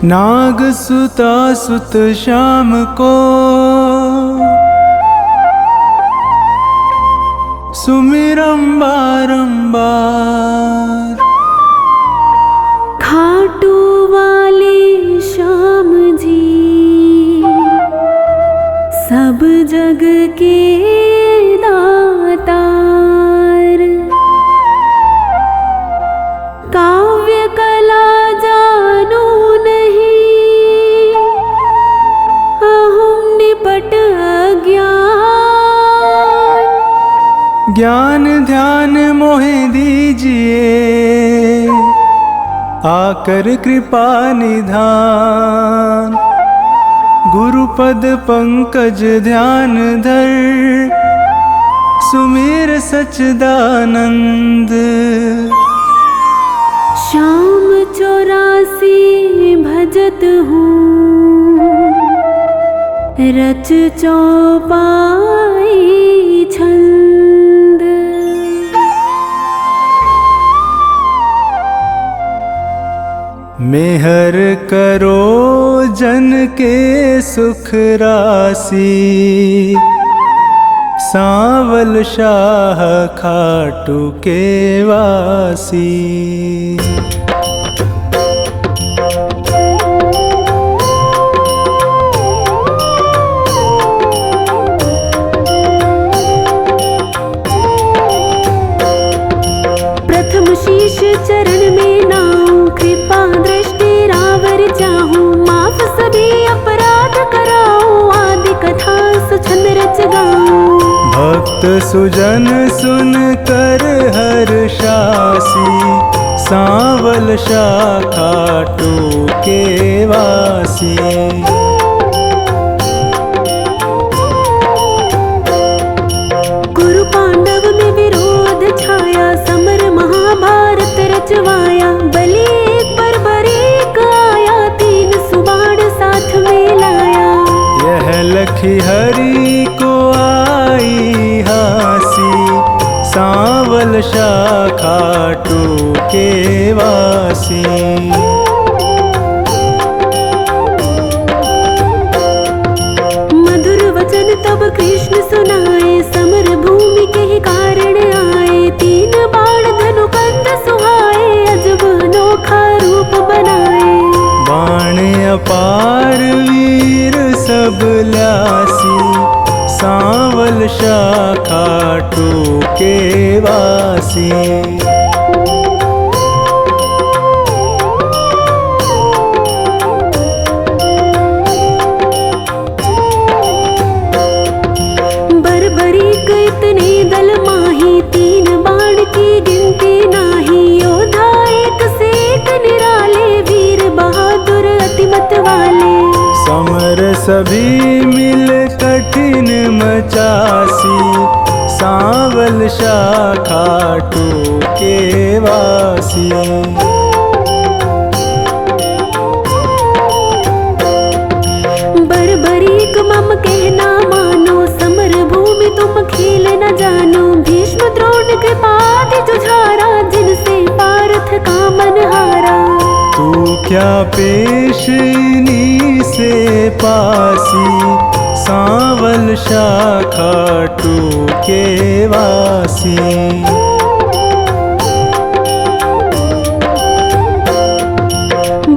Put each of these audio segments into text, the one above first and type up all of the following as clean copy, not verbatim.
नाग सुता सुत श्याम को सुमिरम बारंबार। खाटू वाले श्याम जी सब जग के दातार। काव्य कला जानो नहीं अहम निपट अज्ञान। ज्ञान ध्यान मोहे दीजिए आकर कृपा निधान। गुरुपद पंकज ध्यान धर सुमिर सच्चिदानंद। श्याम 84 भजत हूँ रच चौपाई छंद। मेहर करो जन के सुख राशि सांवल शाह खाटू के वासी। प्रथम शीश चरण में नाऊं कृपा दृष्टि रावर चाहूं। माफ सभी अपराध कराऊं आदि कथा सुछंद रच गाऊं। भक्त सुजन सुन कर हर्षासी सांवल शाह खाटू के वासी। कुरु पांडव में विरोध छाया समर महाभारत रचवाया। बलि एक पर बरीक आया तीन सुबाण साथ में लाया। यह लखी हरि को आई हासी सांवल शाह खाटू के वासी। मधुर वचन तब कृष्ण सुनाए समर भूमि के ही कारण आए। तीन बाण धनु कंध सुहाए अजब अनोखा रूप बनाए। बाण अपार वीर सब ल्यासी सांवल शाह खाटू के वासी। बरबरीक इतने दल माही तीन बाण की गिनती नाही। योद्धा एक से एक निराले वीर बहादुर अतिमत वाले। समर सभी मिल कठिन मचासी सांवल शाह खाटू के वासी। बरबरीक मम कहना मानो समर भूमि तुम खेल न जानो। भीष्म द्रोण कृपादि जुझारा जिनसे पार्थ का मन हारा। तू क्या पेशनी से पासी सांवल शाह खाटू के वासी।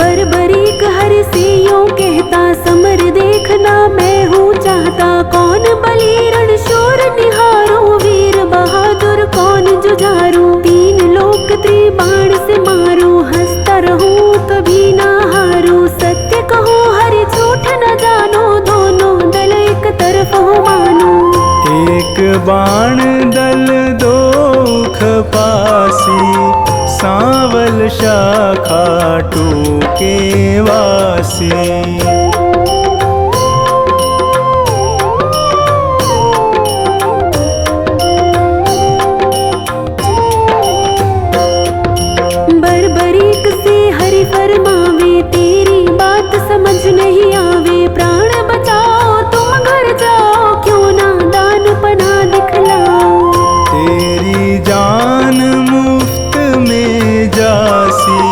बरबरीक हरि से यूं कहता समर देखना मैं हूँ चाहता। कौन बलि रण शूर निहारो वीर बहादुर कौन जुझारू। तीन लोक त्रिबाण से मारू हंसता रहूं कभी ना हारू। सत्य कहूँ हरि झूठ न जानो दोनों दल एक तरफ हो मानो। एक बाण दल दो खपासी सांवल शाह खाटू के वासी। बरबरीक से हरि फरमावे तेरी बात समझ नहीं आवे। प्राण बचाओ तुम घर जाओ क्यों ना दान पना दिखलाओ। तेरी जान मुफ्त में जासी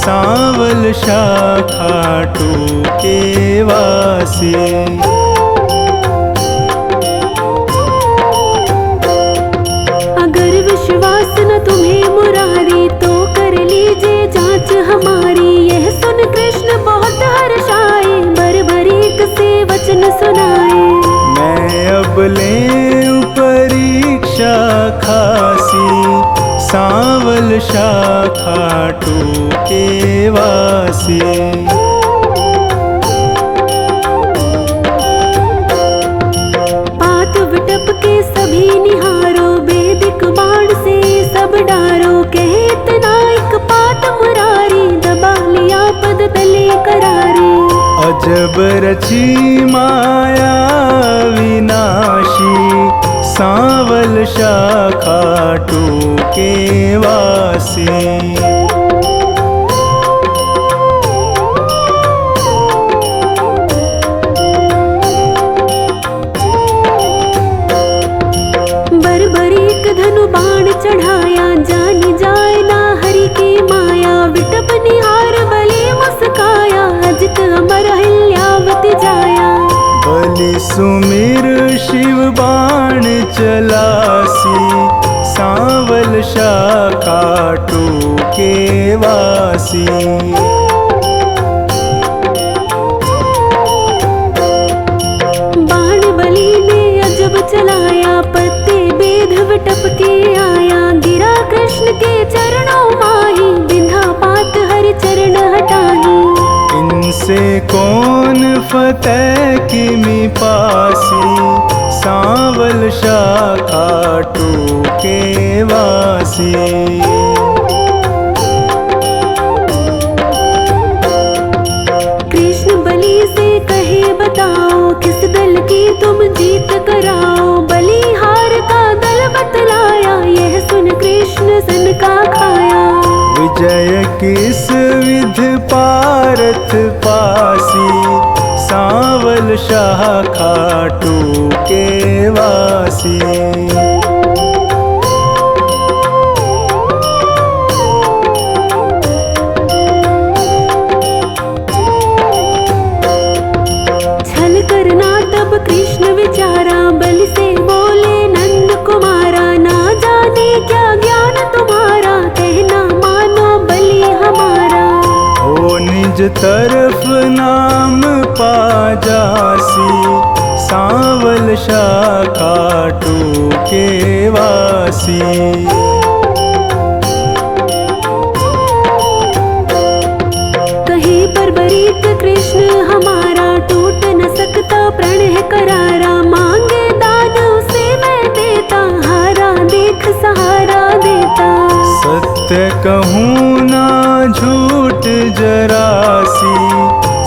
सांवल शाखा टूके वासी। अगर विश्वास न तुम्हें मुरारी तो कर लीजिए जांच हमारी। यह सुन कृष्ण बहुत हर्षाए, बरबरीक से वचन सुनाए। मैं अब लें परीक्षा खासी, सांवल शाखा टूके वासी। पात विटप के सभी निहारो, वैदिक बाण से सब डारो। कहे इतना एक पात मुरारी, दबा लिया पद तले करारे। अजब रची माया विनाशी, सांवल शाखा टूके वासी। बरबरीक धनु बाण चढ़ाया, जानी जाए ना हरि की माया। विटप निहार बलि मुस्काया, अजित अमर हिल्यावति जाया। बलि सुमिर शिव बाण चलासी, सांवल शाखा टूके वासी। बाण बलि ने अजब चलाया, पत्ते बेध विटप के आया। गिरा कृष्ण के चरणों माही, बिंधा पात हरि चरण हटाही। इनसे कौन फतेह किमि पासी, सांवल शाखा टूके वासी। कृष्ण बलि से कहे बताओ, किस दल की तुम जीत कराओ। बलिहार का दल बतलाया, यह सुन कृष्ण सन का खाया। विजय किस विध पारथ पासी, सांवल शाखा टूके वासी। छल करना तब कृष्ण विचारा, बलि से बोले नंद कुमारा। ना जाने क्या ज्ञान तुम्हारा, कहना मानो बलि हमारा। हो निज तरफ नाम पा जासी, सांवल शाखा टूके वासी। कहे बरबरीक कृष्ण हमारा, टूट न सकता प्रण है करारा। मांगे दान उसे मैं देता, हारा देख सहारा देता। सत्य कहूँ ना झूठ जरासी,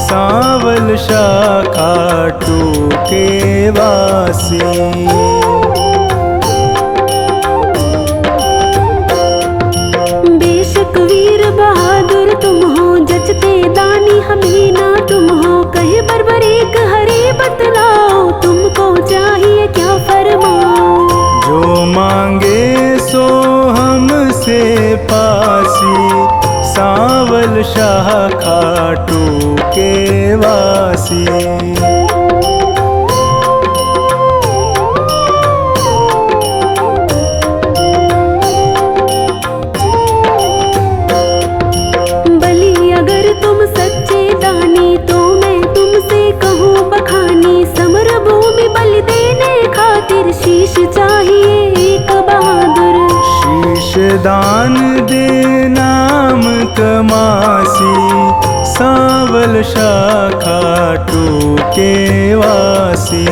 सांवल शाखा टूके वासी। बेशक वीर बहादुर तुम हो, जचते दानी हमें ना तुम हो। कहे बरबरीक हरि बतलाओ, तुमको चाहिए क्या फरमाओ। जो मांगे सो हमसे पासी, सांवल शाखा टूके वासी। बलि अगर तुम सच्चे दानी, तो मैं तुमसे कहूँ बखानी। समर भूमि बलि देने खातिर, शीश चाहिए एक बहादुर। शीश दान दे नाम कमासी, सांवल शाखा टूके वासी।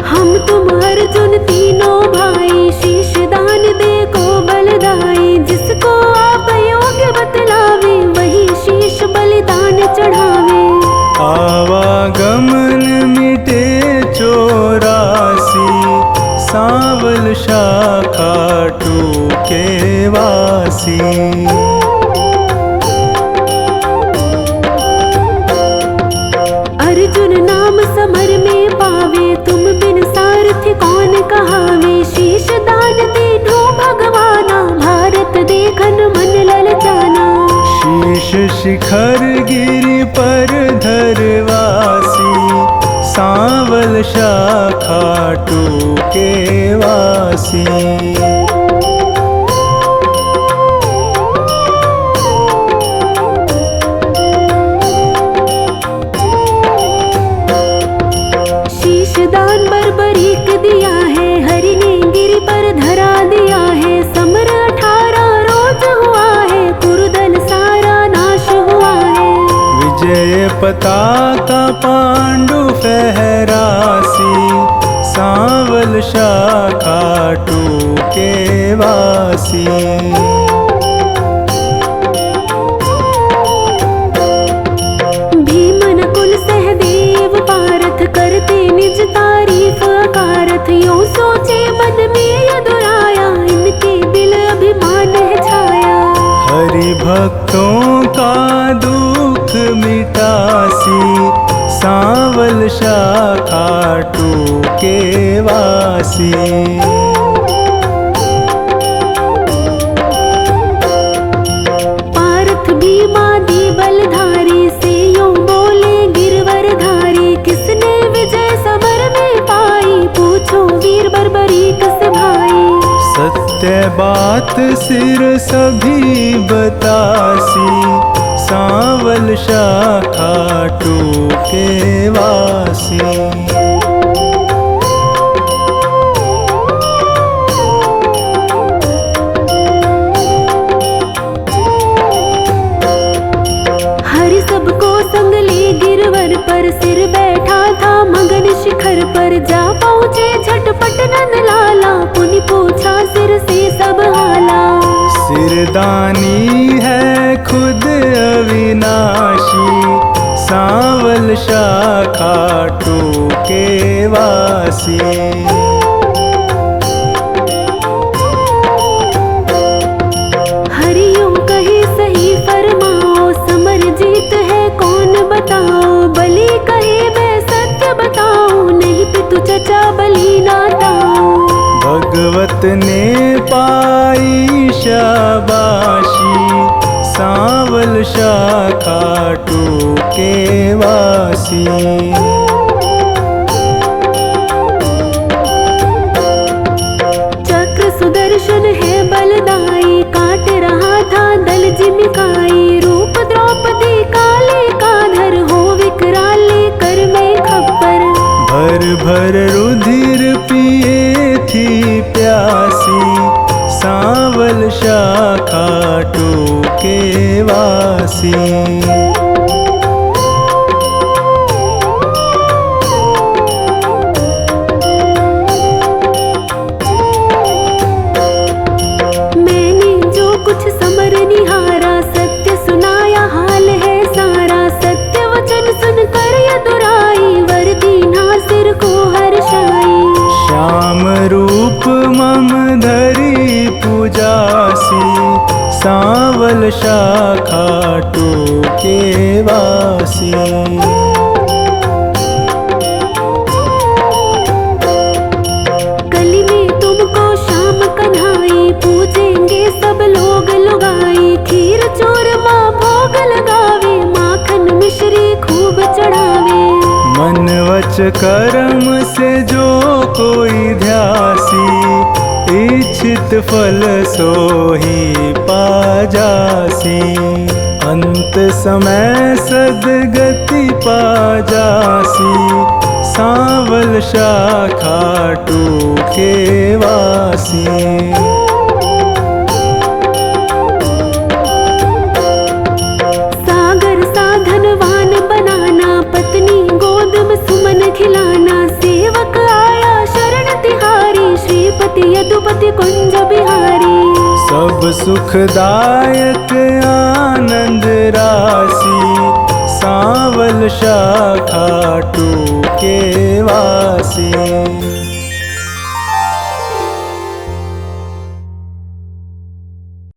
हम तुम अर्जुन तीनों भाई, शीश दान दे को बलदाई। जिसको आप योग्य बतलावे, वही शीश बलिदान चढ़ावे। आवागमन मिटे चौरासी, सांवल शाखा टूके वासी। अर्जुन नाम समर में पावे, तुम बिन सारथी कौन कहावे। शीश दान तीनों के वासी। दान बर्बरीक दिया है, हरि ने गिरि पर धरा दिया है। समर 18 रोज हुआ है, कुरुदल सारा नाश हुआ है। विजय पताका पांडु फहरासी, सांवल शाखा टूके वासी। करते निज तारीफ अकारथ, यूं सोचे मन में यदुराया, इनके दिल अभिमान है छाया। हरि भक्तों का दुख मिटासी, सांवल शाखा टूके वासी। पार्थ भीमादि बलधारी से यूं बोले गिरवर धारी, किसने विजय समर में पाई, पूछो वीर बर्बरीक से भाई। सत्य बात सिर सभी बतासी, सांवल शाखा टूके वासी। पर सिर बैठा था मगन शिखर पर, जा पहुँचे झटपट नंद लाला, पुनि पूछा सिर से सब हाला। सिरदानी है खुद अविनाशी, सांवल शाखा टूके वासी। हरियों कहे सही फरमाओ, समर जीत है कौन बताओ। बलि कहे मैं सत्य बताऊं, नहीं पितु चचा बलि नाताऊं। भगवत ने पाई शाबाशी, सांवल शाखा टूके वासी। चक्र सुदर्शन है बलदाई, काट रहा था दल जिमिकाई। रूप द्रौपदी काले का धर, हो विकराले कर में खप्पर। भर भर रुधिर पिए थी प्यासी, सांवल शाखा टूके वासी। मैंने जो कुछ समर निहारा, सत्य सुनाया हाल है सारा। सत्य वचन सुनकर यदुराई, वर दीना सिर को हर्षाई। श्याम रूप मम धरी पूजासी, सांवल शाखा टूके वासी। कली में तुमको श्याम कन्हाई, पूजेंगे सब लोग लुगाई। खीर चूरमा भोग लगावे, माखन मिश्री खूब चढ़ावे। मन वच कर्म से जो कोई ध्यासी, इच्छित फल सोही पाजासी। अंत समय सदगति पाजासी, सांवल शाखा टूके वासी। सागर साधनवान बनाना, पत्नी गोद में सुमन खिलाना। सेवक आया शरण तिहारी, श्रीपति यदुपति कुंज बिहारी। सब सुखदायक आनंद राशि, सांवल शाखा टूके वासी।